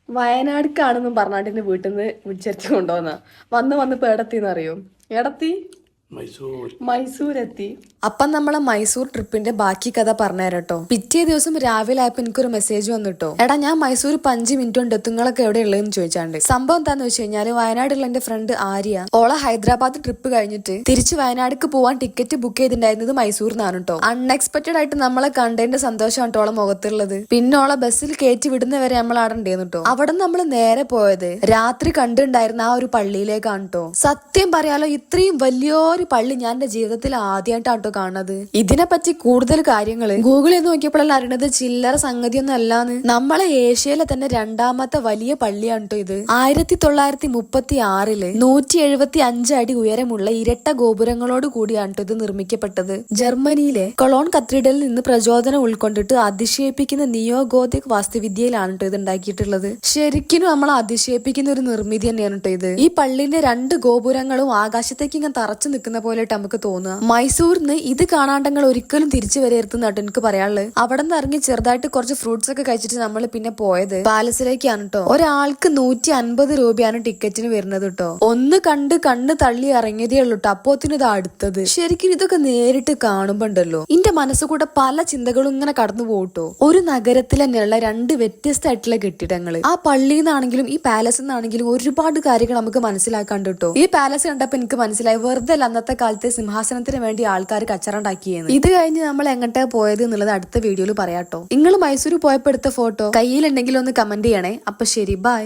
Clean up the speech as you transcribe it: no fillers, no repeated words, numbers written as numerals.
വയനാടിക്കാണെന്നും പറഞ്ഞാണ്ട് എന്റെ വീട്ടിൽ നിന്ന് വിളിച്ചെത്തി കൊണ്ടുവന്ന വന്ന് ഇപ്പൊ എടത്തിന്നറിയോ? എടത്തി മൈസൂരെത്തി. അപ്പം നമ്മളെ മൈസൂർ ട്രിപ്പിന്റെ ബാക്കി കഥ പറഞ്ഞുതരട്ടോ. പിറ്റേ ദിവസം രാവിലെ ആയപ്പോ എനിക്കൊരു മെസ്സേജ് വന്നിട്ടോ, എടാ ഞാൻ മൈസൂർ 5 മിനിറ്റ് കൊണ്ട് എത്തുങ്ങളൊക്കെ എവിടെ ഉള്ളതെന്ന് ചോദിച്ചാണ്ട്. സംഭവം എന്താന്ന് വെച്ച് കഴിഞ്ഞാല് വയനാടുള്ള എന്റെ ഫ്രണ്ട് ആര്യ ഓളെ ഹൈദരാബാദ് ട്രിപ്പ് കഴിഞ്ഞിട്ട് തിരിച്ച് വയനാടിക്ക് പോവാൻ ടിക്കറ്റ് ബുക്ക് ചെയ്തിട്ടുണ്ടായിരുന്നത് മൈസൂരിനാണ് കേട്ടോ. അൺഎക്സ്പെക്ടഡ് ആയിട്ട് നമ്മളെ കണ്ടതിന്റെ സന്തോഷമാണ് ഓളെ മുഖത്തുള്ളത്. പിന്നെ ഓളെ ബസ്സിൽ കയറ്റി വിടുന്നവരെ നമ്മൾ അവിടെ ഉണ്ടായിരുന്നു കേട്ടോ. അവിടെ നമ്മൾ നേരെ പോയത് രാത്രി കണ്ടുണ്ടായിരുന്ന ആ ഒരു പള്ളിയിലേക്കാണ് കേട്ടോ. സത്യം പറയാലോ, ഇത്രയും വലിയൊരു പള്ളി ഞാൻ എന്റെ ജീവിതത്തിൽ ആദ്യമായിട്ടാട്ടോ കാണുന്നത്. ഇതിനെപ്പറ്റി കൂടുതൽ കാര്യങ്ങള് ഗൂഗിളിൽ നിന്ന് നോക്കിയപ്പോഴല്ല അറിയണത് ചില്ലറ സംഗതിയൊന്നും അല്ലാന്ന്. നമ്മളെ ഏഷ്യയിലെ തന്നെ 2ാമത്തെ വലിയ പള്ളിയാണ് കേട്ടോ ഇത്. 1936 175 അടി ഉയരമുള്ള ഇരട്ട ഗോപുരങ്ങളോട് കൂടിയാണ് കേട്ടോ ഇത് നിർമ്മിക്കപ്പെട്ടത്. ജർമ്മനിയിലെ കൊളോൺ കത്തീഡ്രലിൽ നിന്ന് പ്രചോദനം ഉൾക്കൊണ്ടിട്ട് അതിശയിപ്പിക്കുന്ന നിയോ ഗോതിക് വാസ്തുവിദ്യയിലാണ് കേട്ടോ ഇത് ഉണ്ടാക്കിയിട്ടുള്ളത്. ശരിക്കും നമ്മളെ അതിശയിപ്പിക്കുന്ന ഒരു നിർമ്മിതി തന്നെയാണ് കേട്ടോ ഇത്. ഈ പള്ളിന്റെ 2 ഗോപുരങ്ങളും ആകാശത്തേക്ക് ഇങ്ങനെ തറച്ചു നിൽക്കുന്ന പോലെ നമുക്ക് തോന്നുക. മൈസൂരിന്ന് ഇത് കാണാണ്ടങ്ങൾ ഒരിക്കലും തിരിച്ചു വരരുതെന്നാട്ടോ എനിക്ക് പറയാനുള്ളത്. അവിടെ നിന്ന് ഇറങ്ങി ചെറുതായിട്ട് കുറച്ച് ഫ്രൂട്ട്സ് ഒക്കെ കഴിച്ചിട്ട് നമ്മൾ പിന്നെ പോയത് പാലസിലേക്കാണ് കേട്ടോ. ഒരാൾക്ക് 150 രൂപയാണ് ടിക്കറ്റിന് വരുന്നത് കേട്ടോ. ഒന്ന് കണ്ണ് തള്ളി ഇറങ്ങിയതേ ഉള്ളൂ കേട്ടോ. അപ്പോത്തിന് ഇത് അടുത്തത്. ശരിക്കും ഇതൊക്കെ നേരിട്ട് കാണുമ്പോ ഉണ്ടല്ലോ എന്റെ മനസ്സുകൂടെ പല ചിന്തകളും ഇങ്ങനെ കടന്നു പോകട്ടോ. ഒരു നഗരത്തിൽ തന്നെയുള്ള 2 വ്യത്യസ്തമായിട്ടുള്ള കെട്ടിടങ്ങൾ. ആ പള്ളിയിൽ നിന്നാണെങ്കിലും ഈ പാലസിൽ നിന്നാണെങ്കിലും ഒരുപാട് കാര്യങ്ങൾ നമുക്ക് മനസ്സിലാക്കാണ്ട് കേട്ടോ. ഈ പാലസ് കണ്ടപ്പോ എനിക്ക് മനസ്സിലായി വെറുതെ അന്നത്തെ കാലത്തെ സിംഹാസനത്തിന് വേണ്ടി ആൾക്കാർ കച്ചറുണ്ടാക്കിയെന്ന്. ഇത് കഴിഞ്ഞ് നമ്മൾ എങ്ങോട്ടാ പോയത് എന്നുള്ളത് അടുത്ത വീഡിയോയിൽ പറയാട്ടോ. നിങ്ങൾ മൈസൂർ പോയപ്പോ എടുത്ത ഫോട്ടോ കയ്യിലുണ്ടെങ്കിൽ ഒന്ന് കമന്റ് ചെയ്യണേ. അപ്പൊ ശരി, ബൈ.